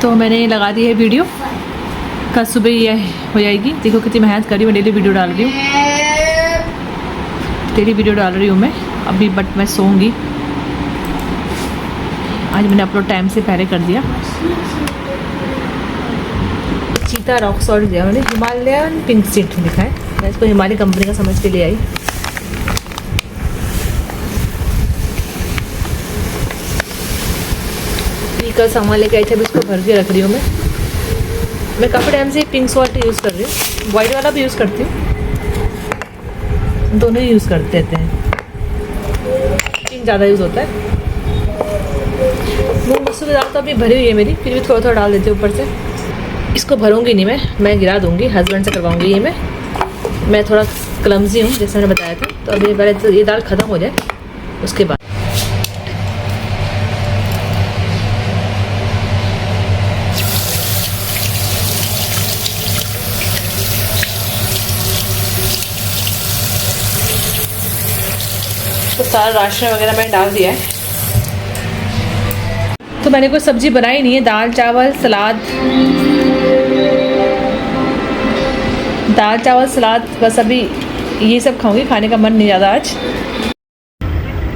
तो मैंने लगा दी है वीडियो, कल सुबह ये हो जाएगी। देखो कितनी मेहनत करी, मैं डेली वीडियो डाल रही हूँ, डेली वीडियो डाल रही हूँ मैं अभी, बट मैं सोऊंगी। आज मैंने अपलोड टाइम से पहले कर दिया। चीता रॉक सॉल्ट दिया मैंने, हिमालयन पिंक सीट लिखा है, मैं इसको हिमालय कंपनी का समझ के ले आई। कल सामान लेके आई थी, अभी इसको भर के रख रही हूँ मैं काफ़ी टाइम से पिंक सॉल्ट यूज़ कर रही हूँ, वाइट वाला भी यूज़ करती हूँ, दोनों ही यूज़ करते रहते हैं। पिंक ज़्यादा यूज़ होता है। मूंग मसूर की दाल तो अभी भरी हुई है मेरी, फिर भी थोड़ा थोड़ा डाल देती हूँ ऊपर से। इसको भरूंगी नहीं मैं गिरा दूंगी, हस्बैंड से करवाऊंगी ये मैं थोड़ा क्लमजी हूँ जैसे मैंने बताया था। तो अभी पहले तो ये दाल ख़त्म हो जाए, उसके बाद तो सारा राशन वगैरह मैंने डाल दिया है। तो मैंने कोई सब्ज़ी बनाई नहीं है, दाल चावल सलाद बस अभी ये सब खाऊंगी, खाने का मन नहीं ज़्यादा आज।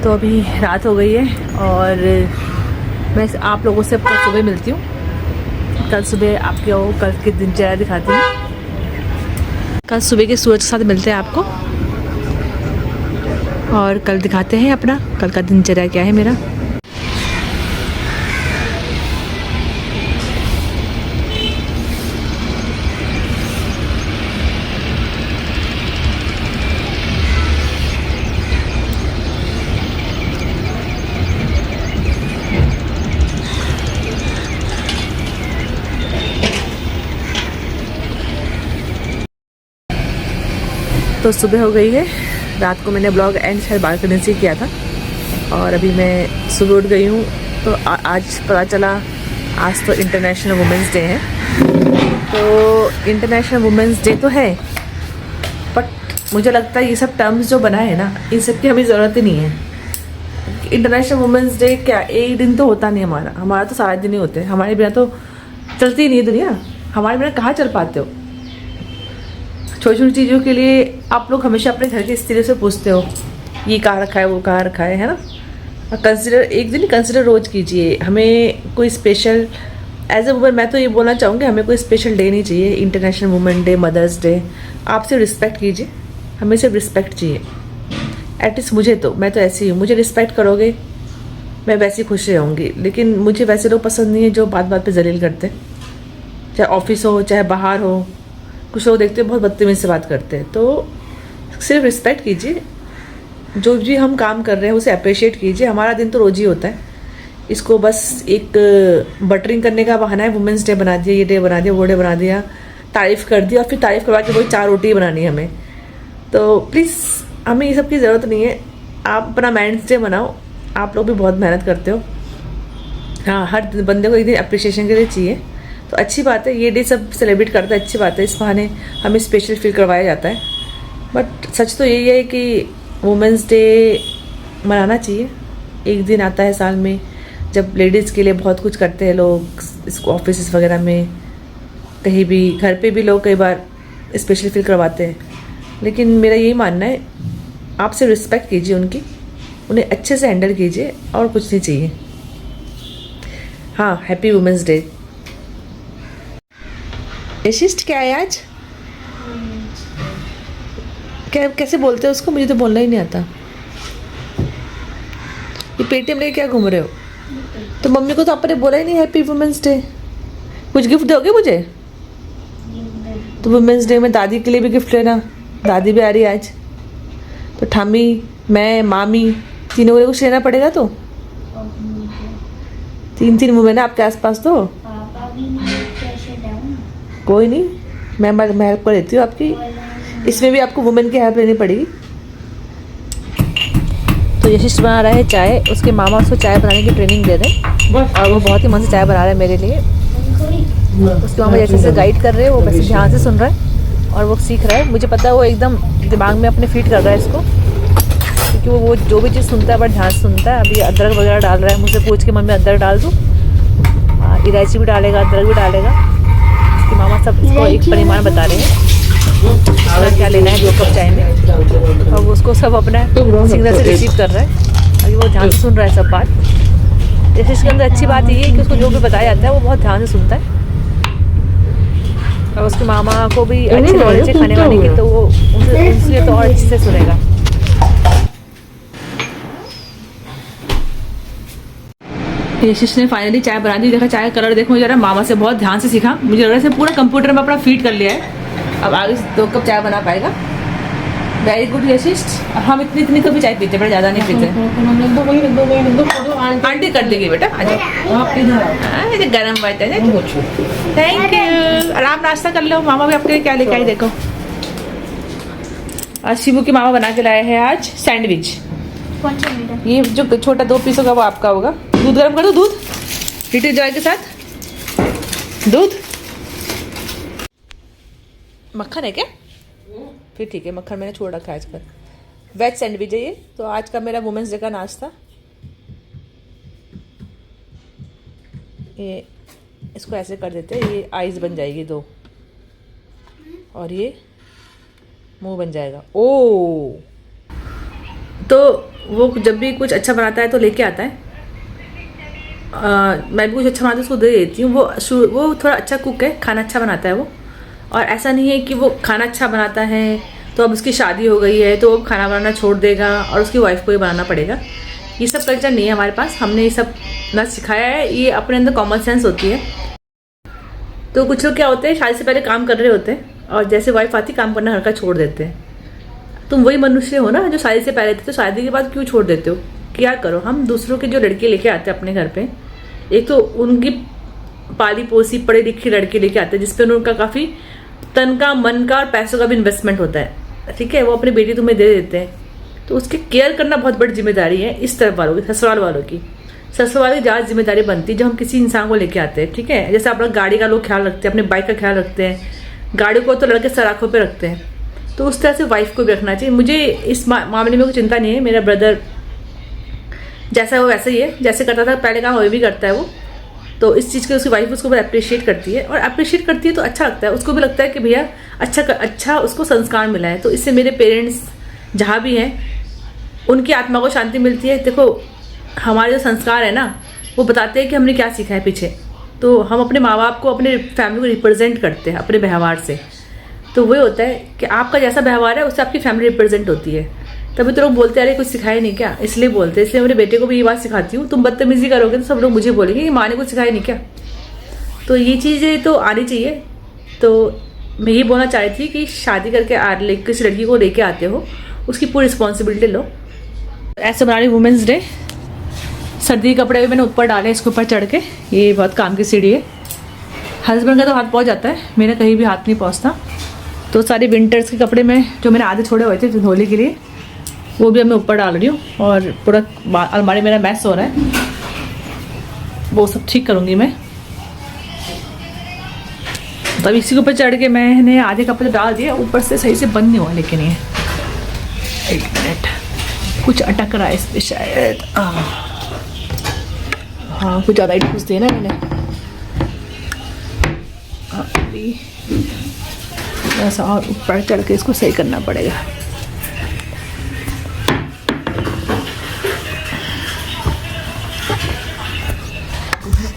तो अभी रात हो गई है और मैं आप लोगों से कल सुबह मिलती हूँ। कल सुबह आपको कल की दिनचर्या दिखाती हूँ। कल सुबह के सूरज के साथ मिलते हैं आपको, और कल दिखाते हैं अपना कल का दिनचर्या क्या है मेरा। तो सुबह हो गई है, रात को मैंने ब्लॉग एंड शायद बालकनी से किया था, और अभी मैं सुबह उठ गई हूँ। तो आज पता चला आज तो इंटरनेशनल वुमेंस डे है। तो इंटरनेशनल वुमेंस डे तो है, बट मुझे लगता है ये सब टर्म्स जो बनाए हैं ना, इन सब की हमें ज़रूरत ही नहीं है। इंटरनेशनल वुमेंस डे क्या एक दिन तो होता नहीं, हमारा तो सारे दिन ही होते हैं। हमारे बिना तो चलती ही नहीं है दुनिया, हमारे बिना कहाँ चल पाते हो। छोटी छोटी चीज़ों के लिए आप लोग हमेशा अपने घर के स्त्री से पूछते हो, ये कहाँ रखा है, वो कहाँ रखा है ना। कंसिडर एक दिन कंसिडर रोज़ कीजिए। हमें कोई स्पेशल एज ए वुमेन, मैं तो ये बोलना चाहूँगी, हमें कोई स्पेशल डे नहीं चाहिए। International Women Day, Mother's Day, आप सिर्फ रिस्पेक्ट कीजिए, हमें सिर्फ रिस्पेक्ट चाहिए। एटलीस्ट मुझे तो, मैं तो ऐसी हूँ, मुझे रिस्पेक्ट करोगे मैं वैसी खुश रहूँगी। लेकिन मुझे वैसे लोग पसंद नहीं है जो बात बात पे जलील करते हैं, चाहे ऑफिस हो चाहे बाहर हो। कुछ लोग देखते हैं बहुत बदतमीज़ी से बात करते हैं। तो सिर्फ रिस्पेक्ट कीजिए, जो भी हम काम कर रहे हैं उसे अप्रिशिएट कीजिए। हमारा दिन तो रोज़ ही होता है, इसको बस एक बटरिंग करने का बहाना है। वुमेंस डे बना दिया, ये डे बना दिया, वो डे बना दिया, तारीफ़ कर दी, और फिर तारीफ़ करवा के वही 4 रोटी बनानी है हमें। तो प्लीज़ हमें ये सब की ज़रूरत नहीं है। आप अपना मेंस डे बनाओ, आप लोग भी बहुत मेहनत करते हो। हाँ, हर बंदे को एक दिन अप्रिशिएशन के लिए चाहिए, तो अच्छी बात है। ये डे सब सेलिब्रेट करते हैं, अच्छी बात है। इस बहाने हमें स्पेशल फील करवाया जाता है। बट सच तो यही है कि वुमेंस डे मनाना चाहिए। एक दिन आता है साल में जब लेडीज़ के लिए बहुत कुछ करते हैं लोग, इसको ऑफिस वगैरह में, कहीं भी, घर पे भी लोग कई बार स्पेशल फील करवाते हैं। लेकिन मेरा यही मानना है, आप सिर्फ रिस्पेक्ट कीजिए उनकी, उन्हें अच्छे से हैंडल कीजिए, और कुछ नहीं चाहिए। हाँ, हैप्पी वुमेंस डे। यशिष्ट क्या है आज? क्या कैसे बोलते हैं उसको? मुझे तो बोलना ही नहीं आता। ये पेटीएम लेके क्या घूम रहे हो? तो मम्मी को तो आपने बोला ही नहीं हैप्पी वुमेंस डे। कुछ गिफ्ट दोगे मुझे? तो वुमेंस डे में दादी के लिए भी गिफ्ट लेना, दादी भी आ रही है आज। तो ठामी, मैं, मामी, तीनों को कुछ लेना पड़ेगा। तो 3 वुमेन है आपके आसपास। तो कोई नहीं, मैं हेल्प कर देती हूँ आपकी। इसमें भी आपको वुमेन की हेल्प लेनी पड़ेगी। तो यशिश बना रहा है चाय, उसके मामा उसको चाय बनाने की ट्रेनिंग दे रहे हैं, और वो बहुत ही मन से चाय बना रहा है मेरे लिए। उसके मामा जैसे से गाइड कर रहे हैं, वो वैसे ध्यान से सुन रहा है और वो सीख रहा है। मुझे पता है वो एकदम दिमाग में अपने फिट कर रहा है इसको, क्योंकि वो जो भी चीज़ सुनता है बड़ा ध्यान से सुनता है। अभी अदरक वगैरह डाल रहा है, मुझसे पूछ के मम्मी अदरक डाल दूँ, इलायची भी डालेगा, अदरक भी डालेगा। इसकी मामा सब इसको एक परिमाण बता रहे हैं क्या लेना है 2 कप चाय में, और उसको सब अपना सिग्नल से रिसीव कर रहा है। अभी वो ध्यान से सुन रहा है सब बात। जैसे इसके अंदर अच्छी बात ये है कि उसको जो भी बताया जाता है वो बहुत ध्यान से सुनता है, और उसके मामा को भी अच्छी नॉलेज है खाने वाने की, तो वो उनसे तो और अच्छे से सुनेगा। यशिश ने फाइनली चाय बना दी। देखा चाय का कलर देखो जरा, मामा से बहुत ध्यान से सीखा। मुझे लग रहा है पूरा कंप्यूटर में अपना फीड कर लिया है। अब आगे 2 कप चाय बना पाएगा। Very good Yashish. हम इतनी कभी चाय पीते, बड़ा ज़्यादा नहीं पीते। आंटी कर देगी बेटा, आ जाओ। गर्म बात है। Thank you. आराम नाश्ता कर लो। मामा भी आपके लिए क्या लेके आई देखो। आज शिबू की मामा बना के लाए हैं आज सैंडविच। ये जो छोटा 2 पीसों का वो आपका होगा। दूध गर्म कर दो, दूध लिटिल जॉय के साथ दूध। मक्खन है क्या? फिर ठीक है, मक्खन मैंने छोड़ रखा है आजकल। वेज सैंडविच है ये। तो आज का मेरा वुमेंस डे का नाश्ता। ये इसको ऐसे कर देते हैं, ये आइज बन जाएगी 2, और ये मुंह बन जाएगा। ओ तो वो जब भी कुछ अच्छा बनाता है तो लेके आता है। मैं भी कुछ अच्छा बनाती हूँ उसको दे देती हूँ। वो थोड़ा अच्छा कुक है, खाना अच्छा बनाता है वो। और ऐसा नहीं है कि वो खाना अच्छा बनाता है तो अब उसकी शादी हो गई है तो वो खाना बनाना छोड़ देगा और उसकी वाइफ को ही बनाना पड़ेगा। ये सब कल्चर नहीं है हमारे पास। हमने ये सब ना सिखाया है, ये अपने अंदर कॉमन सेंस होती है। तो कुछ लोग क्या होते हैं, शादी से पहले काम कर रहे होते हैं और जैसे वाइफ आती काम करना हल्का छोड़ देते हैं। तुम वही मनुष्य हो ना जो शादी से पहले थे, तो शादी के बाद क्यों छोड़ देते हो? क्या करो, हम दूसरों के जो लड़के लेके आते हैं अपने घर पे, एक तो उनकी पाली पोसी पढ़ी लिखी लड़की लेके आते हैं जिसपे उनका काफ़ी तन का, मन का और पैसों का भी इन्वेस्टमेंट होता है। ठीक है, वो अपनी बेटी तुम्हें दे देते हैं, तो उसकी केयर करना बहुत बड़ी जिम्मेदारी है इस तरफ वालों की, ससुराल वालों की। ससुराल वालों की ज़्यादा जिम्मेदारी बनती है जब हम किसी इंसान को लेके आते हैं। ठीक है, जैसे अपना गाड़ी का लोग ख्याल रखते हैं, अपने बाइक का ख्याल रखते हैं, गाड़ी को तो लड़के सराखों पर रखते हैं, तो उस तरह से वाइफ को भी रखना चाहिए। मुझे इस मामले में कोई चिंता नहीं है। मेरा ब्रदर जैसा है वो वैसा ही है, जैसे करता था पहले काम वो भी करता है वो। तो इस चीज़ के उसकी वाइफ उसको बहुत अप्रिशिएट करती है, और अप्रिशिएट करती है तो अच्छा लगता है। उसको भी लगता है कि भैया अच्छा उसको संस्कार मिला है। तो इससे मेरे पेरेंट्स जहाँ भी हैं उनकी आत्मा को शांति मिलती है। देखो हमारे जो संस्कार है ना, वो बताते हैं कि हमने क्या सीखा है पीछे। तो हम अपने माँ बाप को, अपने फैमिली को रिप्रेजेंट करते हैं अपने व्यवहार से। तो वही होता है कि आपका जैसा व्यवहार है उससे आपकी फैमिली रिप्रेजेंट होती है। तभी तो लोग बोलते हैं अरे कुछ सिखाया नहीं क्या, इसलिए बोलते हैं। इसलिए मेरे बेटे को भी ये बात सिखाती हूँ, तुम बदतमीजी करोगे तो सब लोग मुझे बोलेंगे कि माँ ने कुछ सिखाया नहीं क्या। तो ये चीज़ें तो आनी चाहिए। तो मैं ये बोलना चाह रही थी कि शादी करके किसी लड़की को लेके आते हो, उसकी पूरी रिस्पॉन्सिबिलिटी लो। ऐसे बना रही वुमेंस डे। सर्दी के कपड़े भी मैंने ऊपर डाले इसके ऊपर चढ़ के। ये बहुत काम की सीढ़ी है। हस्बैंड का तो हाथ पहुँच जाता है, मेरा कहीं भी हाथ नहीं पहुँचता। तो सारे विंटर्स के कपड़े में जो मैंने आधे छोड़े हुए थे होली के लिए, वो भी अब मैं ऊपर डाल रही हूँ। और पूरा अलमारी मेरा मैस हो रहा है, वो सब ठीक करूँगी मैं। तब इसी के ऊपर चढ़ के मैंने आधे कपड़े डाल दिए, ऊपर से सही से बंद नहीं हुआ। लेकिन ये 1 मिनट, कुछ अटक रहा है इस पर शायद। हाँ कुछ ज़्यादा ही ठूस दिया ना मैंने। अभी ऐसा और ऊपर चढ़ के इसको सही करना पड़ेगा।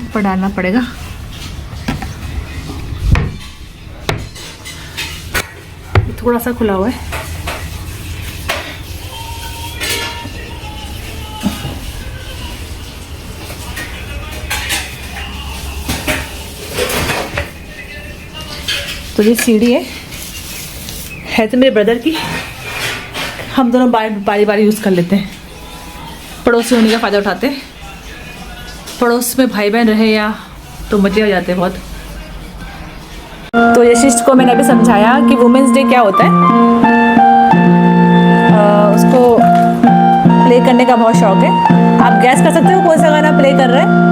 ऊपर डालना पड़ेगा। थोड़ा सा खुला हुआ है। तो ये सीढ़ी है तो मेरे ब्रदर की। हम दोनों बारी बारी यूज़ कर लेते हैं। पड़ोसी होने का फ़ायदा उठाते हैं। पड़ोस में भाई बहन रहे या तो मजे हो जाते हैं बहुत। तो यशिश को मैंने अभी समझाया कि वुमेंस डे क्या होता है। उसको प्ले करने का बहुत शौक है। आप गैस कर सकते हो कौन सा गाना प्ले कर रहे हैं?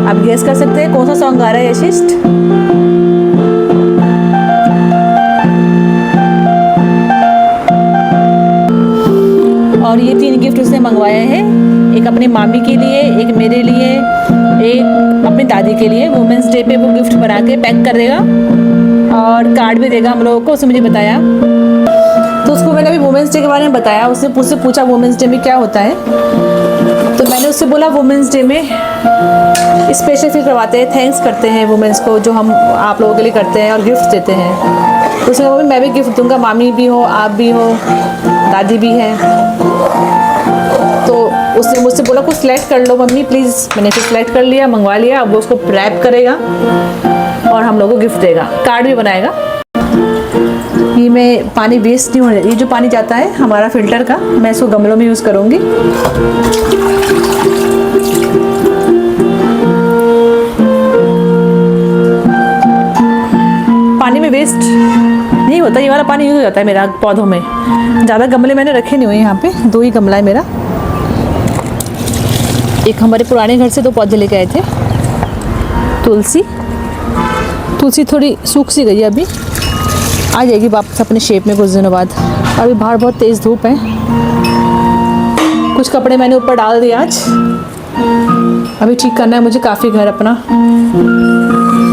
आप गेस कर सकते हैं कौन सा सॉन्ग गा रहा है यशिष्ट? और ये 3 गिफ्ट उसने मंगवाए हैं, एक अपनी मामी के लिए, एक मेरे लिए, एक अपनी दादी के लिए। वुमेंस डे पे वो गिफ्ट बना के पैक कर देगा और कार्ड भी देगा हम लोगों को। उसने मुझे बताया, तो उसको मैंने अभी वुमेंस डे के बारे में बताया। उसने मुझसे पूछा वुमेंस डे में क्या होता है, तो मैंने उससे बोला वुमेंस डे में स्पेशल फील करवाते हैं, थैंक्स करते हैं वुमेंस को जो हम आप लोगों के लिए करते हैं और गिफ्ट देते हैं। तो उसने कहा मैं भी गिफ्ट दूंगा, मामी भी हो, आप भी हो, दादी भी है। तो उसने मुझसे बोला कुछ सिलेक्ट कर लो मम्मी प्लीज़। मैंने फिर सिलेक्ट कर लिया, मंगवा लिया। अब वो उसको रैप करेगा और हम लोगों को गिफ्ट देगा, कार्ड भी बनाएगा। ये मैं पानी वेस्ट नहीं होने, ये जो पानी जाता है हमारा फिल्टर का, मैं इसको गमलों में यूज़ करूँगी। पानी में वेस्ट नहीं होता, ये वाला पानी यूज़ हो जाता है मेरा पौधों में। ज़्यादा गमले मैंने रखे नहीं हुए, यहाँ पे 2 ही गमला है मेरा। एक हमारे पुराने घर से 2 पौधे लेके आए थे। तुलसी थोड़ी सूख सी गई है, अभी आ जाएगी वापस अपने शेप में कुछ दिनों बाद। अभी बाहर बहुत तेज़ धूप है। कुछ कपड़े मैंने ऊपर डाल दिए आज। अभी ठीक करना है मुझे काफ़ी घर अपना,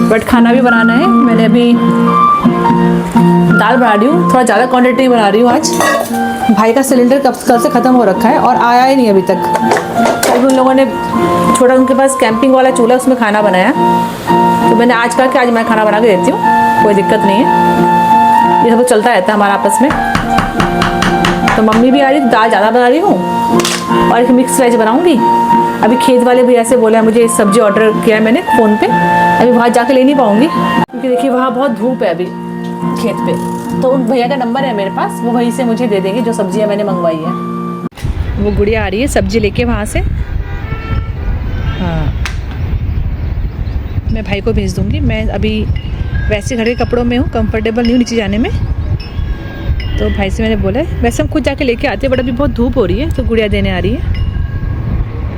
बट खाना भी बनाना है। मैंने अभी दाल बना रही हूँ, थोड़ा ज़्यादा क्वांटिटी बना रही हूँ आज। भाई का सिलेंडर कल से ख़त्म हो रखा है और आया ही नहीं अभी तक। अभी उन लोगों ने छोटा, उनके पास कैंपिंग वाला चूल्हा, उसमें खाना बनाया। तो मैंने आज कहा कि आज मैं खाना बना के देती हूँ, कोई दिक्कत नहीं है। ये सब चलता रहता है हमारा आपस में। तो मम्मी भी आ रही, दाल ज़्यादा बना रही हूँ और एक मिक्स वेज बनाऊँगी। अभी खेत वाले भैया से बोला है, मुझे सब्जी ऑर्डर किया है मैंने फ़ोन पे। अभी वहाँ जाके ले नहीं पाऊँगी क्योंकि देखिए वहाँ बहुत धूप है अभी खेत पे। तो उन भैया का नंबर है मेरे पास, वो वहीं से मुझे दे देंगे जो सब्जियाँ मैंने मंगवाई है। वो गुड़िया आ रही है सब्जी लेके वहाँ से। हाँ, मैं भाई को भेज दूँगी। मैं अभी वैसे घर के कपड़ों में हूँ, कंफर्टेबल नहीं हूँ नीचे जाने में। तो भाई से मैंने बोला है, वैसे हम खुद जाके लेके आते हैं, बट अभी बहुत धूप हो रही है तो गुड़िया देने आ रही है।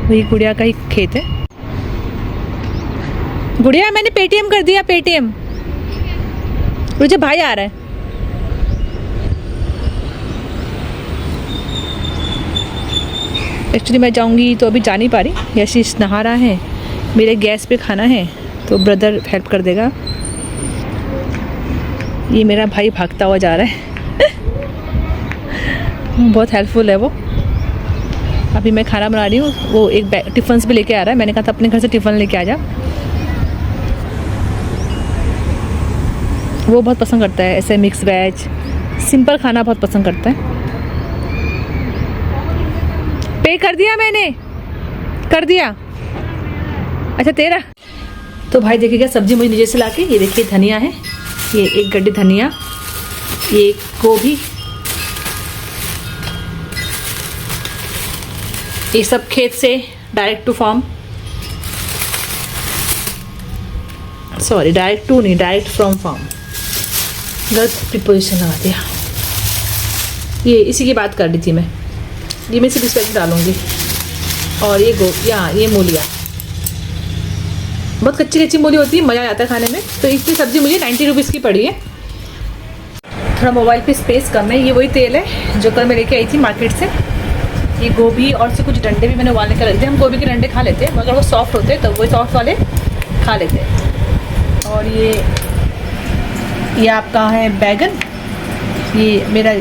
वही गुड़िया का ही खेत है। गुड़िया मैंने पेटीएम कर दिया, पेटीएम। मुझे भाई आ रहा है। एक्चुअली मैं जाऊंगी तो अभी जा नहीं पा रही, यशीश नहा रहा है, मेरे गैस पे खाना है तो ब्रदर हेल्प कर देगा। ये मेरा भाई भागता हुआ जा रहा है बहुत हेल्पफुल है वो। अभी मैं खाना बना रही हूँ, वो एक बैग टिफ़िन भी लेके आ रहा है। मैंने कहा था अपने घर से टिफ़िन लेके आ जा। वो बहुत पसंद करता है ऐसे मिक्स वेज, सिंपल खाना बहुत पसंद करता है। पे कर दिया मैंने, कर दिया। अच्छा तेरा। तो भाई देखिएगा सब्जी मुझे नीचे से लाके, ये देखिए धनिया है, ये 1 गड्ढी धनिया, ये गोभी, ये सब खेत से direct to farm, sorry direct to नहीं, डायरेक्ट फ्रॉम फार्म। गलत प्रीपोजिशन लगा दिया। ये इसी की बात कर रही थी मैं। ये मैं सिर्फ इस पैकेट डालूंगी। और ये ये मूलियाँ, बहुत कच्ची कच्ची मूली होती है, मज़ा आ जाता है खाने में। तो इसकी सब्ज़ी मुझे 90 रुपीज़ की पड़ी है। थोड़ा मोबाइल पे स्पेस कम है। ये वही तेल है जो कल मैं लेके आई थी मार्केट से। ये गोभी और से कुछ डंडे भी मैंने उबालने के रख दिए। हम गोभी के डंडे खा लेते हैं, मगर वो सॉफ्ट होते हैं तो वही सॉफ्ट वाले खा लेते हैं। और ये आपका है बैगन, ये मेरा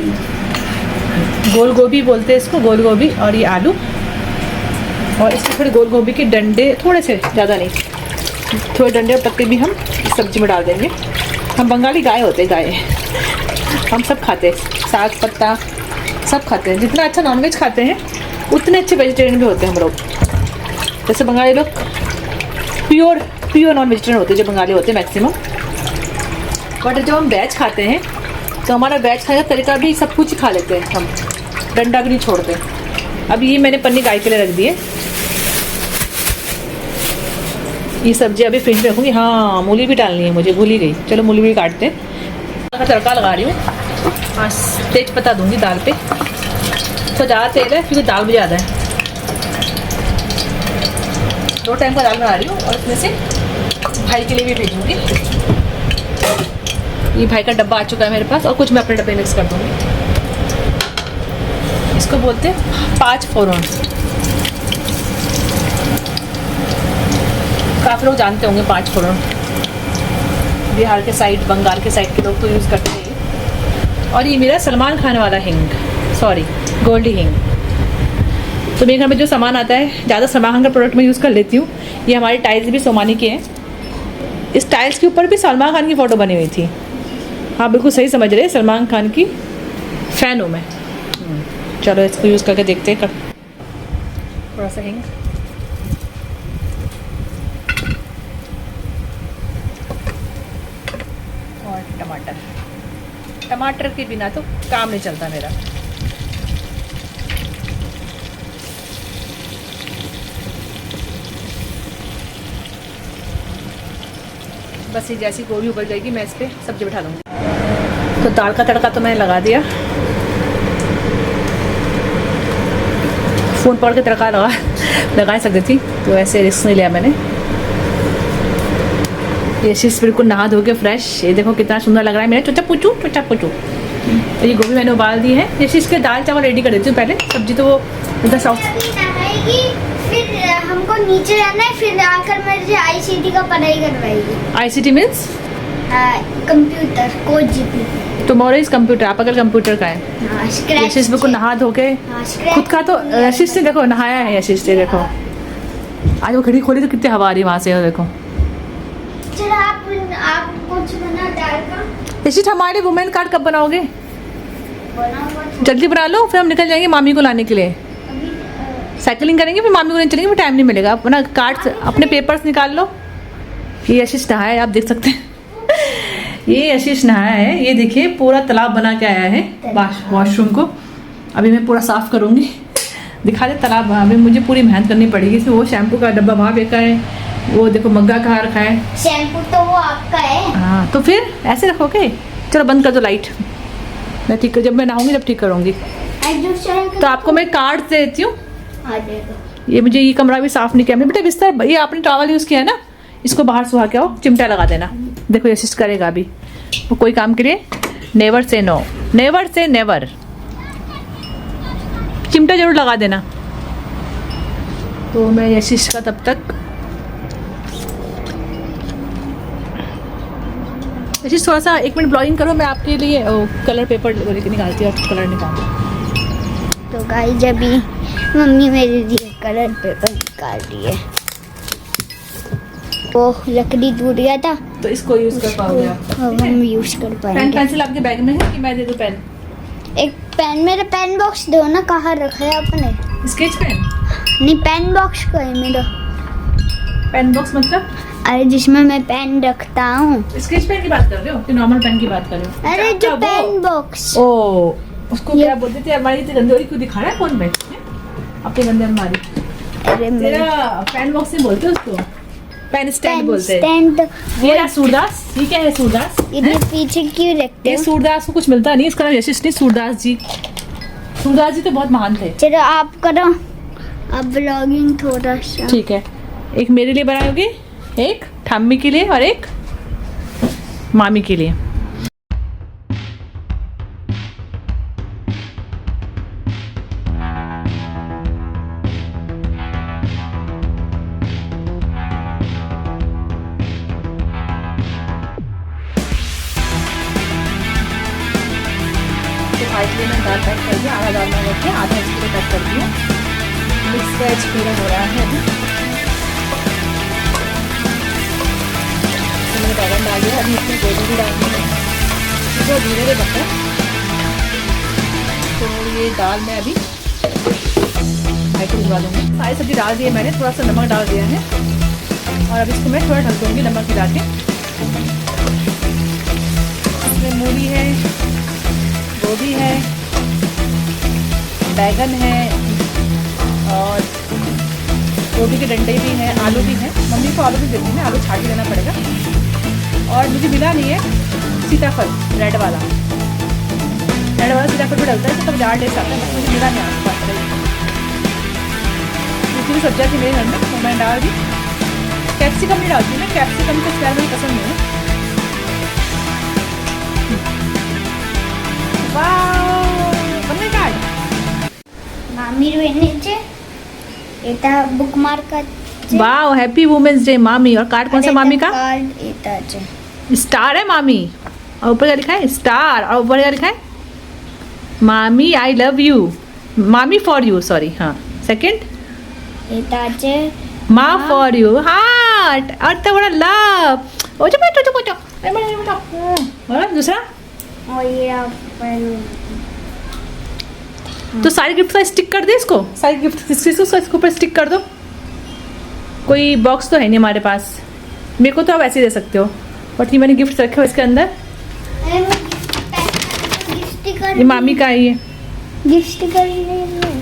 गोल गोभी बोलते हैं इसको, गोल गोभी। और ये आलू, और इसमें थोड़े गोल गोभी के डंडे, थोड़े से, ज़्यादा नहीं, थोड़े डंडे और पत्ते भी हम इस सब्जी में डाल देंगे। हम बंगाली गाय होते हैं, गाय हम सब खाते हैं, साग पत्ता सब खाते हैं। जितना अच्छा नॉनवेज खाते हैं उतने अच्छे वेजिटेरियन भी होते हैं हम लोग। जैसे बंगाली लोग प्योर नॉन वेजिटेरियन होते हैं, जो बंगाली होते हैं मैक्सिमम। बट जब हम वेज खाते हैं तो हमारा वेज खाने का तरीका भी सब कुछ ही खा लेते हैं हम, डंडा भी नहीं छोड़ते। अब ये मैंने पन्नी गाय के लिए रख दिए। ये सब्जी अभी फ्रिज में रखूँगी। हाँ, मूली भी डालनी है मुझे, भूल ही गई। चलो मूली भी काटते हैं। तड़का लगा रही हूँ, हाँ तेज पत्ता दूँगी दाल पे। तो ज़्यादा तेल है क्योंकि दाल भी ज़्यादा है। 2 टाइम का दाल बना रही हूँ और इसमें से भाई के लिए भी भेजूँगी। ये भाई का डब्बा आ चुका है मेरे पास और कुछ मैं अपने डब्बे मिक्स कर दूँगी। इसको बोलते हैं 5 फोरन। काफ़ी लोग जानते होंगे 5 फोरन, बिहार के साइड, बंगाल के साइड के लोग तो यूज़ करते हैं। और ये मेरा सलमान खान वाला हिंग, सॉरी गोल्डी हिंग। तो मेरे घर में जो सामान आता है ज़्यादा सलमान खान का प्रोडक्ट मैं यूज़ कर लेती हूँ। ये हमारी टाइल्स भी सोमानी के हैं। इस टाइल्स के ऊपर भी सलमान खान की फ़ोटो बनी हुई थी। हाँ बिल्कुल सही समझ रहे, सलमान खान की फ़ैन हूँ मैं। चलो इसको यूज़ करके देखते हैं। थोड़ा सा हिंग, और टमाटर के बिना तो काम नहीं चलता मेरा। बस ये जैसी गोभी उबल जाएगी मैं इस पर सब्जी बिठा दूँगी। तो दाल का तड़का तो मैंने लगा दिया। फ़ोन पकड़ के तड़का लगा सकती थी, तो ऐसे रिस्क नहीं लिया मैंने। ये चीज़ बिल्कुल नहा धो के फ्रेश, ये देखो कितना सुंदर लग रहा है मेरा चोचा पूचू। तो ये गोभी मैंने उबाल दी है। ये चीज़ के दाल चावल रेडी कर देती हूँ पहले, सब्जी तो वो इधर सॉफ्ट। फिर हमको नीचे जाना है, फिर आकर मेरे आईसीटी का पढ़ाई करवाएगी। ICT means computer code GP. Tomorrow is computer, आप अगर कंप्यूटर का है। यशिश बिल्कुल नहा धो के खुद का, तो यशिश ने देखो नहाया है। यशिश ने देखो आज वो खिड़की खोली तो कितनी हवा आ रही है वहाँ से, देखो। चलो आप कुछ बना दाल का। यशिश हमारे वुमेन कार्ड कब बनाओगे? जल्दी बना लो, फिर हम निकल जाएंगे मामी को लाने के लिए। साइकिलिंग करेंगे, फिर मामी को नहीं चलेंगे, फिर टाइम नहीं मिलेगा। अपना कार्ड, अपने पेपर्स निकाल लो। ये यशिश नहाया है, आप देख सकते हैं। ये यशिश नहाया है, ये देखिए पूरा तालाब बना के आया है वॉशरूम को। अभी मैं पूरा साफ करूँगी, दिखा दे तालाब। अभी मुझे पूरी मेहनत करनी पड़ेगी। इसमें वो शैम्पू का डब्बा वहाँ फेंका है, वो देखो मग्गा कहाँ रखा है। शैम्पू तो वो आपका है। हाँ तो फिर ऐसे रखोगे। चलो बंद कर दो लाइट, मैं ठीक कर, जब मैं नहाऊंगी जब ठीक करूँगी। तो आपको मैं कार्ड दे देती हूँ। ये मुझे ये कमरा भी साफ नहीं किया बेटा, बिस्तर ये आपने टॉवल यूज़ किया है ना, इसको बाहर सुहा के आओ, चिमटा लगा देना। देखो यशिश करेगा अभी वो कोई काम के लिए। Never say no, never say never. चिमटा जरूर लगा देना। तो मैं यशिश का तब तक, यशिश थोड़ा सा 1 मिनट ब्लॉगिंग करो, मैं आपके लिए कलर पेपर लेके निकालती हूँ, कलर निकाल। तो गाइस अभी मम्मी मेरे लिए कलर पेपर निकाल रही है। वो लकड़ी टूट गया था तो इसको यूज कर पाओगे आप? हम यूज कर पाएंगे। पेन पेंसिल आपके बैग में है कि मैं दे दूं पेन? एक पेन, मेरा पेन बॉक्स दो ना, कहाँ रखा है आपने? स्केच पेन नहीं, पेन बॉक्स का है मेरा। पेन बॉक्स मतलब? अरे जिसमें मैं पेन रखता हूँ। स्केच पेन की बात कर रहे हो कि नॉर्मल पेन की बात कर रहे हो? अरे जो पेन बॉक्स। ओ उसको क्या बोलते थे? हमारी इतनी गंदी क्यों दिखा रहा है फोन पे अपने गंदे हमारी? अरे तेरा पेन बॉक्स नहीं बोलते उसको, पेन स्टैंड बोलते हैं। स्टैंड। ये सूरदास, ये क्या है सूरदास? इधर पीछे क्यों रखते ये हो? सूरदास को कुछ मिलता नहीं, इसका नाम यशिश नहीं, सूरदास जी। सूरदास जी तो बहुत महान थे। चलो आप करो, अब ब्लॉगिंग थोड़ा सा। ठीक है, एक मेरे लिए बनाओगे, एक ठाम्मी के लिए और एक मामी के लिए। आज लिए मैं दाल पैक कर दिया, आधा दाल में रखी, आधा इसके लिए पैक कर दिया। मिक्स वेज पूरा हो रहा है अभी। तो मैंने बैगन डाल दिया, अभी इसमें गोभी भी डालनी है जो धीरे धीरे बनता है। तो ये दाल में अभी भाई को भिजवा दूँगी। सारी सब्जी डाल दी है मैंने, थोड़ा सा नमक डाल दिया है और अब इसको मैं थोड़ा ढक दूँगी नमक मिला के। इसमें मूली है, गोभी है, बैगन है और गोभी के डंडे भी हैं, आलू भी हैं। मम्मी को आलू भी देती है, आलू छाट के देना पड़ेगा। और मुझे मिला नहीं है सीताफल, रेड वाला सीताफल भी डलता है तो तब ज़्यादा टेस्ट आता है, मुझे मिला नहीं आस पास। दूसरी सब्जियाँ थी मेरे घर में तो मैं डाल दी। कैप्सिकम नहीं डालती ना, कैप्सिकम का स्मेल मुझे पसंद नहीं है। वाव, बनने का मामीर वेणीचे এটা বুকমার্ক আছে। वाव, हैप्पी वुमेन्स डे मामी। और कार्ड कौन सा मामी का? कार्ड এটা আছে। स्टार है मामी, और ऊपर क्या लिखा है? स्टार, और ऊपर क्या लिखा है? मामी आई लव यू, मामी फॉर यू, सॉरी। हाँ, सेकंड এটা আছে माँ फॉर यू, हार्ट, और तो बड़ा लव। ओ जो बैठो और दूसरा और ये तो सारे गिफ्ट का स्टिक कर दे इसको, सारे गिफ्ट इसके ऊपर स्टिक कर दो। कोई बॉक्स तो है नहीं हमारे पास, मेरे को तो आप ऐसे ही दे सकते हो, बट ये मैंने गिफ्ट रखे हुए इसके अंदर। ये मामी का है, ये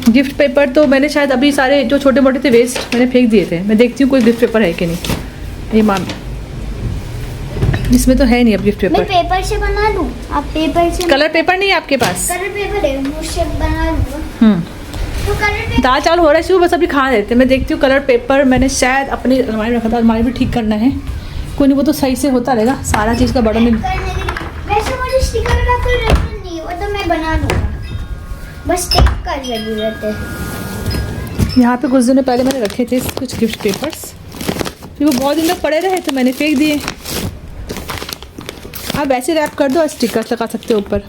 गिफ्ट पेपर तो मैंने शायद अभी सारे जो छोटे मोटे थे वेस्ट मैंने फेंक दिए थे। मैं देखती हूँ कोई गिफ्ट पेपर है कि नहीं। ये मामी, इसमें तो है नहीं अब गिफ्ट मैं पेपर। पेपर से बना लूं? आप पेपर से कलर पेपर नहीं है आपके पास? कलर पेपर है, मुझसे बना लूंगा। तो कलर पेपर दाल चावल हो रहा है शुरू, बस अभी खा देते हैं। मैं देखती हूँ कलर पेपर मैंने शायद अपनी अलमारी में रखा था, अलमारी भी ठीक करना है। कोई नहीं, वो तो सही से होता रहेगा, सारा चीज़ का बड़ा में। वैसे मुझे स्टिकर का कोई जरूरत नहीं, वो तो मैं बना लूंगा, बस टेप का जरूरत है। यहाँ पे कुछ दिनों पहले मैंने रखे थे कुछ गिफ्ट पेपर्स, फिर वो बहुत दिन तक पड़े रहे तो मैंने फेंक दिए। आप वैसे रैप कर दो और स्टिकर लगा सकते हो ऊपर,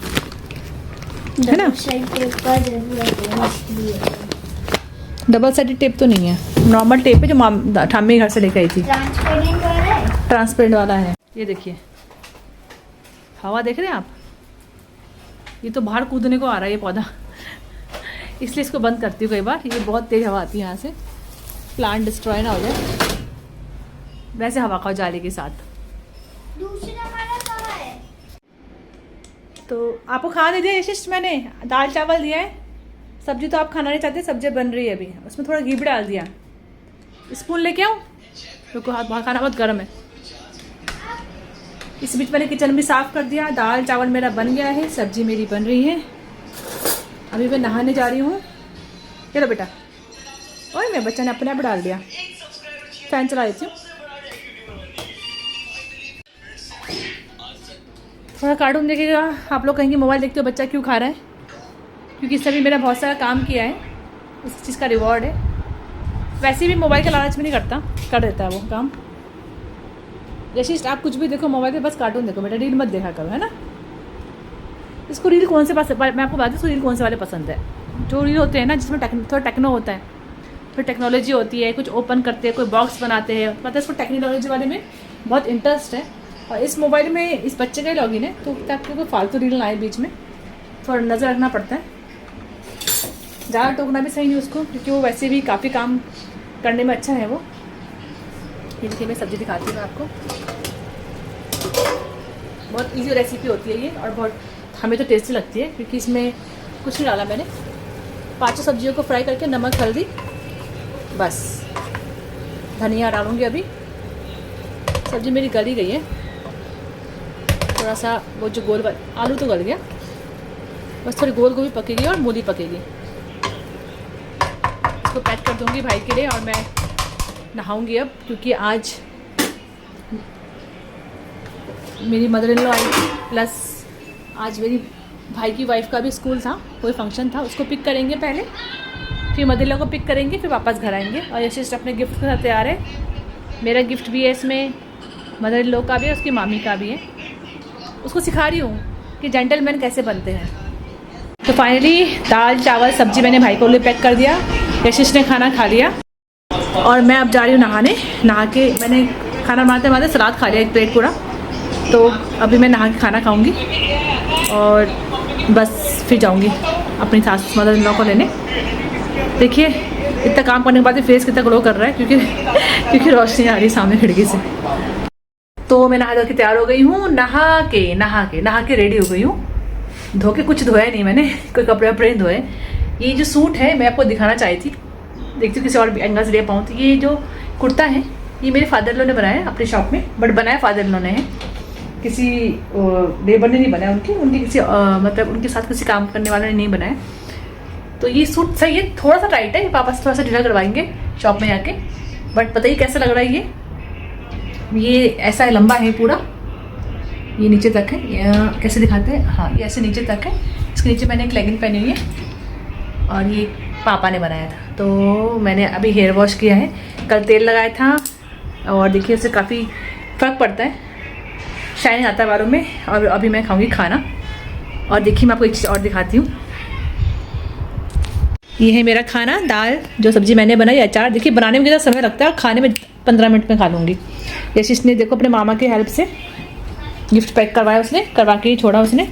है ना? टेप का जरूरत है इसलिए। डबल साइडेड टेप तो नहीं है, नॉर्मल टेप है जो ठाम्मी घर से लेकर आई थी। ट्रांसपेरेंट वाला है, ट्रांसपेरेंट वाला है। ये देखिए, हवा देख रहे हैं आप? ये तो बाहर कूदने को आ रहा है ये पौधा, इसलिए इसको बंद करती हूँ कई बार। ये बहुत तेज हवा आती है यहाँ से, प्लांट डिस्ट्रॉय ना हो जाए। वैसे हवा खाओ जाली के साथ। दूसरा वाला कहाँ है? तो आपको खाना दे दिया यशिश, मैंने दाल चावल दिया है, सब्जी तो आप खाना नहीं चाहते, सब्जी बन रही है अभी, उसमें थोड़ा घी भी डाल दिया। स्पून लेके आऊँ? क्योंकि हाथ बाहर खाना बहुत गर्म है। इस बीच मैंने किचन भी साफ़ कर दिया, दाल चावल मेरा बन गया है, सब्जी मेरी बन रही है। अभी मैं नहाने जा रही हूँ। चलो बेटा, और मेरे बच्चा ने अपने आप डाल दिया। फैन चला देती हूँ। थोड़ा कार्टून देखेगा। आप लोग कहेंगे मोबाइल देखते हो बच्चा क्यों खा रहा है? क्योंकि इससे भी मेरा बहुत सारा काम किया है, उस चीज़ का रिवॉर्ड है। वैसे भी मोबाइल का लालच में नहीं करता, कर देता है वो काम। यशिष्ट आप कुछ भी देखो मोबाइल पे, बस कार्टून देखो बेटा, रील मत देखा करो, है ना? इसको रील कौन से पास, मैं आपको बता दूँ इसको रील कौन से वाले पसंद है। जो रील होते हैं ना जिसमें थोड़ा टेक्नो होता है, थोड़ी टेक्नोलॉजी होती है, कुछ ओपन करते हैं, कोई बॉक्स बनाते हैं, मतलब इसको टेक्नोलॉजी वाले में बहुत इंटरेस्ट है। और इस मोबाइल में इस बच्चे का ही लॉगिन है, तो ताकि कोई फालतू रील ना आए बीच में, थोड़ा नज़र रखना पड़ता है। ज़्यादा टोकना भी सही नहीं उसको, क्योंकि वो वैसे भी काफ़ी काम करने में अच्छा है वो। ये देखिए मैं सब्ज़ी दिखाती हूँ आपको, बहुत इजी रेसिपी होती है ये, और बहुत हमें तो टेस्टी लगती है, क्योंकि इसमें कुछ नहीं डाला मैंने। 5 सब्जियों को फ्राई करके नमक हल्दी बस, धनिया डालूँगी अभी। सब्ज़ी मेरी गल ही गई है, थोड़ा सा वो जो गोल आलू तो गल गया, बस थोड़ी गोल गोभी पकेगी और मूली पकेगी। इसको पैक कर दूँगी भाई के लिए, और मैं नहाऊँगी अब, क्योंकि आज मेरी mother in law I, plus आज मेरी भाई की वाइफ का भी स्कूल था, कोई फंक्शन था, उसको पिक करेंगे पहले, फिर मदर इन लॉ को पिक करेंगे, फिर वापस घर आएंगे। और यशिष्ट अपने गिफ्ट के साथ तैयार है। मेरा गिफ्ट भी है इसमें, मदर इन लॉ का भी है, उसकी मामी का भी है। उसको सिखा रही हूँ कि जेंटलमैन कैसे बनते हैं। तो फाइनली दाल चावल सब्जी मैंने भाई को लिए पैक कर दिया, यशिष्ट ने खाना खा लिया, और मैं अब जा रही हूँ नहाने। नहा के मैंने खाना बनाते बनाते सलाद खा लिया 1 प्लेट पूरा, तो अभी मैं नहा के खाना खाऊंगी और बस फिर जाऊंगी अपनी सास मदर इन लॉ को लेने। देखिए इतना काम करने के बाद फेस कितना ग्लो कर रहा है, क्योंकि रोशनी आ रही सामने खिड़की से। तो मैं नहा धो के तैयार हो गई हूँ, नहा के रेडी हो गई हूँ। धो के कुछ धोया नहीं मैंने, कोई कपड़े वपड़े नहीं धोए। ये जो सूट है मैं आपको दिखाना चाही थी, देखती हूँ किसी और एंगल से ले पाऊँ। तो ये जो कुर्ता है ये मेरे फादर इन लॉ ने बनाया अपनी शॉप में, बट बनाया फादर इन लॉ ने है, किसी लेबर ने नहीं बनाया, उनकी किसी मतलब उनके साथ किसी काम करने वाले ने नहीं बनाया। तो ये सूट सही है, थोड़ा सा टाइट है, पापा से थोड़ा सा ढीला करवाएंगे शॉप में आके, बट पता ही कैसा लग रहा है ये। ये ऐसा लंबा है पूरा, ये नीचे तक है। कैसे दिखाते हैं, हाँ ये ऐसे नीचे तक है। इसके नीचे मैंने एक लेगिंग पहनी हुई है और ये पापा ने बनाया था, तो मैंने अभी हेयर वॉश किया है। कल तेल लगाया था और देखिए उससे काफ़ी फ़र्क पड़ता है, शाइनिंग आता है बालों में। और अभी मैं खाऊंगी खाना। और देखिए मैं आपको एक चीज़ और दिखाती हूँ, ये है मेरा खाना, दाल जो सब्ज़ी मैंने बनाई, अचार। देखिए बनाने में कितना समय लगता है और खाने में 15 मिनट में खा लूँगी। जैसे इसने देखो अपने मामा की हेल्प से गिफ्ट पैक करवाया, उसने करवा के ही छोड़ा, उसने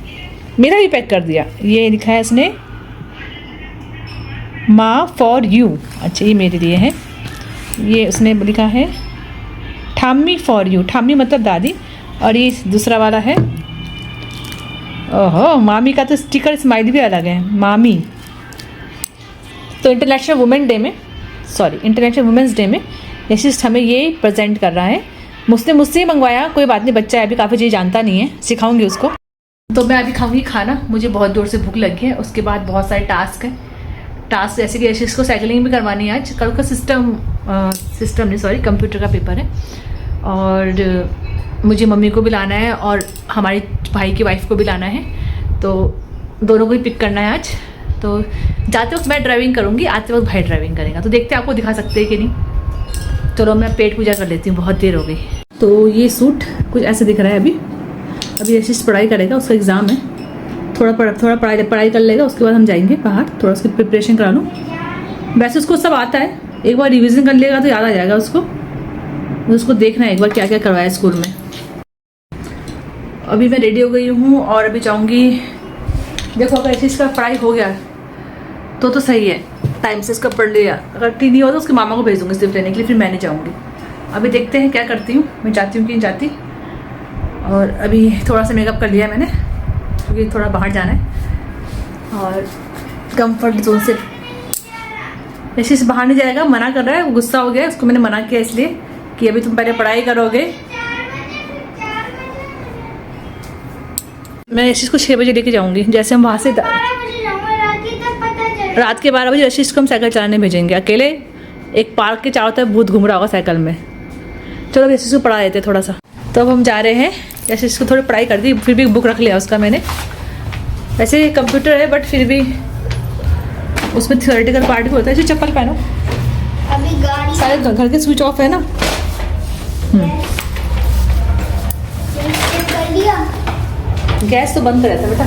मेरा भी पैक कर दिया। ये लिखा है इसने माँ फॉर यू, अच्छा ये मेरे लिए है। ये उसने लिखा है ठाम्मी फॉर यू, ठाम्मी मतलब दादी। और ये दूसरा वाला है, ओहो मामी का तो स्टिकर स्माइल भी अलग है, मामी। तो इंटरनेशनल वुमेन डे में, सॉरी इंटरनेशनल वुमेंस डे में यशिष्ठ हमें ये प्रेजेंट कर रहा है। मुझसे ही मंगवाया, कोई बात नहीं, बच्चा है अभी, काफ़ी चीज़ जानता नहीं है, सिखाऊंगी उसको। तो मैं अभी खाऊंगी खाना, मुझे बहुत जोर से भूख लगी है। उसके बाद बहुत सारे टास्क हैं, टास्क जैसे कि यशिष्ठ को साइकिलिंग भी करवानी है आज। कल का सिस्टम नहीं सॉरी कंप्यूटर का पेपर है, और मुझे मम्मी को भी लाना है और हमारी भाई की वाइफ को भी लाना है, तो दोनों को ही पिक करना है आज। तो जाते वक्त मैं ड्राइविंग करूँगी, आते वक्त भाई ड्राइविंग करेगा। तो देखते हैं आपको दिखा सकते हैं कि नहीं। चलो मैं पेट पूजा कर लेती हूँ, बहुत देर हो गई। तो ये सूट कुछ ऐसे दिख रहा है। अभी यशिष्ठ पढ़ाई करेगा, उसका एग्ज़ाम है। थोड़ा पढ़ाई कर लेगा, उसके बाद हम जाएंगे बाहर, थोड़ा उसकी प्रिपरेशन करा लूँ। वैसे उसको सब आता है, एक बार रिवीजन कर लेगा तो याद आ जाएगा उसको देखना है एक बार क्या क्या करवाया स्कूल में। अभी मैं रेडी हो गई हूँ और अभी जाऊँगी। देखो अगर यशिष्ठ का पढ़ाई हो गया तो सही है, टाइम से इसका पढ़ लिया। अगर ठीक नहीं हो तो उसके मामा को भेज दूँगी सिर्फ लेने के लिए, फिर मैं नहीं जाऊँगी। अभी देखते हैं क्या करती हूँ, मैं जाती हूँ कि नहीं जाती। और अभी थोड़ा सा मेकअप कर लिया मैंने, क्योंकि थोड़ा बाहर जाना है। और कंफर्ट जोन से यशिष्ठ बाहर नहीं जाएगा, मना कर रहा है, गुस्सा हो गया। उसको मैंने मना किया इसलिए कि अभी तुम पहले पढ़ाई करोगे। मैं यशिष्ठ को 6 बजे लेके जाऊंगी। जैसे हम वहाँ से रात के 12 बजे यशिष्ठ को हम साइकिल चलाने भेजेंगे अकेले। एक पार्क के चारों तरफ भूत घूम रहा होगा साइकिल में। चलो यशिष्ठ को पढ़ा देते थोड़ा सा। तो अब हम जा रहे हैं। यशिष्ठ को थोड़ी पढ़ाई कर दी, फिर भी बुक रख लिया उसका मैंने। वैसे कंप्यूटर है बट फिर भी उसमें थियोरेटिकल पार्ट भी होता है। चप्पल पहनो, अभी गाड़ी शायद घर के स्विच ऑफ है ना। कर लिया, गैस तो बंद कर रहता बेटा।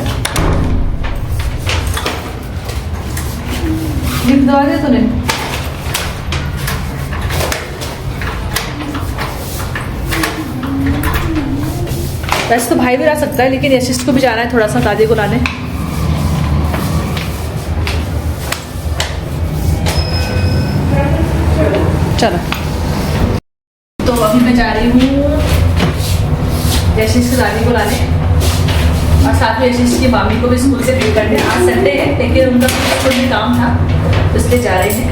गिफ्ट दवा दिया तूने? वैसे तो भाई भी रह सकता है, लेकिन यशिष्ठ को भी जाना है थोड़ा सा दादी को लाने। चलो तो अभी मैं जा रही हूँ यशिष्ठ की दादी को लाने, और साथ में यशिष्ठ की मामी को भी स्कूल से पिक करने। आज संडे है लेकिन उनका स्कूल में काम था तो इसलिए जा रहे हैं।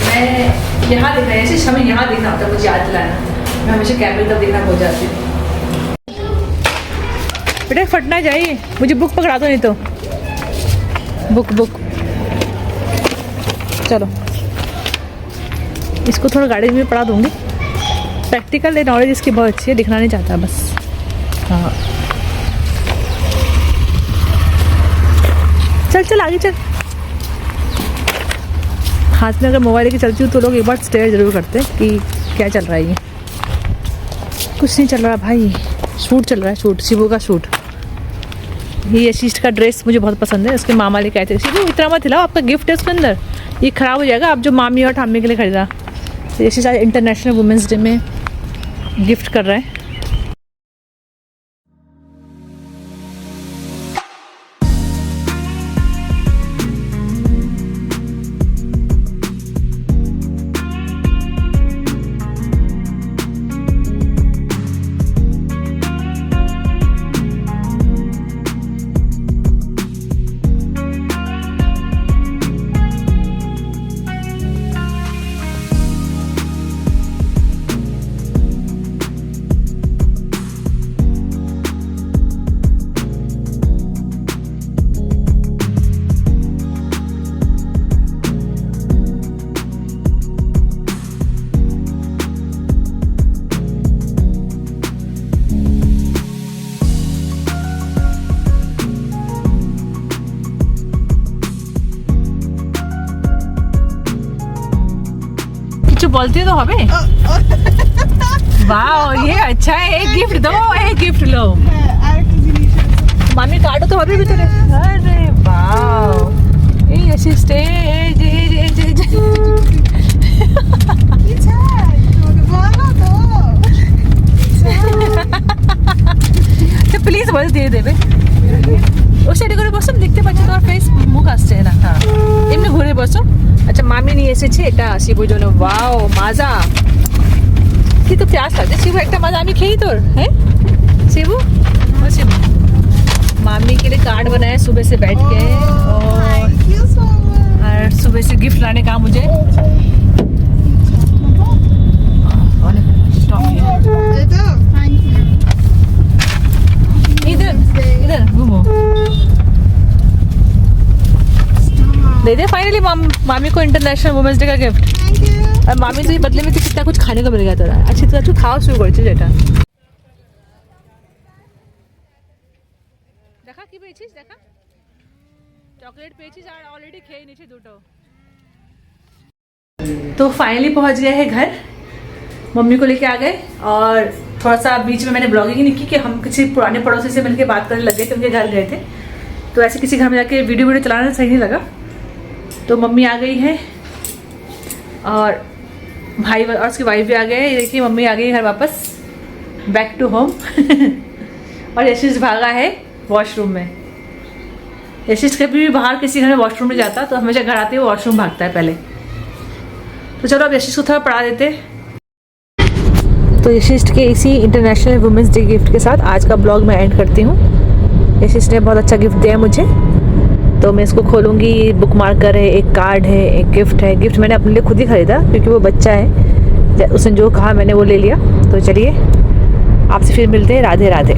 मैं यहाँ देखना है, यशिष्ठ हमें यहाँ देखना होता है, मुझे याद दिलाना। मैं हमेशा कैमरे तक देखना भूल जाती हूँ। बेटा फटना चाहिए, मुझे बुक पकड़ा दो नहीं तो। बुक चलो इसको थोड़ा गाड़ी में पढ़ा दूँगी। प्रैक्टिकल नॉलेज इसकी बहुत अच्छी है, दिखना नहीं चाहता बस। हाँ चल आगे चल। हाथ में अगर मोबाइल लेके चलती हूँ तो लोग एक बार स्टेयर जरूर करते हैं कि क्या चल रहा है ये। कुछ नहीं चल रहा भाई, शूट चल रहा है, शूट शिवू का शूट। ये यशिष्ठ का ड्रेस मुझे बहुत पसंद है, उसके मामा लेके आए थे। शिवू इतना मत हिलाओ, आपका गिफ्ट है उसके अंदर, ये ख़राब हो जाएगा। आप जो मामी और ठाम्मी के लिए खरीदा। यशिष्ठ आज इंटरनेशनल वुमेंस डे में गिफ्ट कर रहा है। बोलती तो हमें। वाह ये अच्छा है, एक गिफ्ट दो, एक गिफ्ट लो। मामी काटो तो हमें भी तेरे। अरे वाह ये असिस्ट है जे प्लीज বল দিয়ে দেবে ও সাইডে করে বসো দেখতে পাচ্ছ তোমার ফেস মুখ আসছে না হ্যাঁ এমনি ঘুরে বসো আচ্ছা মামি নিয়ে এসেছে এটা শিবুর জন্য ওয়াও মাজা কি তো প্যাস লাগছে শিবু একটা মাজা আমি খেই তোর হ্যাঁ शिबू और शिबू मामी के लिए कार्ड बनाया सुबह से बैठ के और सुबह से गिफ्ट लाने का मुझे इधर इधर घूमो दे दे फाइनली मामी को इंटरनेशनल वुमेन्स डे का गिफ्ट और मामी तो ये बदले में तो कितना कुछ खाने को मिल गया तेरा अच्छी तरह तू खाओ शुरू कर যেটা দেখা কি পেয়েছিস দেখা चॉकलेट পেয়েছিস আর অলরেডি খেয়ে নিয়েছি দুটো तो फाइनली पहुंच गए हैं घर मम्मी को लेके आ गए और थोड़ा सा बीच में मैंने ब्लॉगिंग नहीं की कि हम किसी पुराने पड़ोसी से मिलकर बात करने लगे थे उनके घर गए थे तो ऐसे किसी घर में जाके वीडियो चलाना सही नहीं लगा तो मम्मी आ गई है और भाई और उसकी वाइफ भी आ गए देखिए मम्मी आ गई घर वापस बैक टू होम और यशिश भागा है वॉशरूम में यशिश कभी भी बाहर किसी घर में वॉशरूम में जाता तो हमेशा घर आते हुए वॉशरूम भागता है पहले तो चलो अब यशिश को थोड़ा पढ़ा देते तो यशिश के इसी इंटरनेशनल वुमेंस डे गिफ्ट के साथ आज का ब्लॉग मैं एंड करती हूँ यशिश ने बहुत अच्छा गिफ्ट दिया मुझे तो मैं इसको खोलूँगी बुक मार्कर है एक कार्ड है एक गिफ्ट है गिफ्ट मैंने अपने लिए खुद ही ख़रीदा क्योंकि वो बच्चा है उसने जो कहा मैंने वो ले लिया तो चलिए आपसे फिर मिलते हैं राधे राधे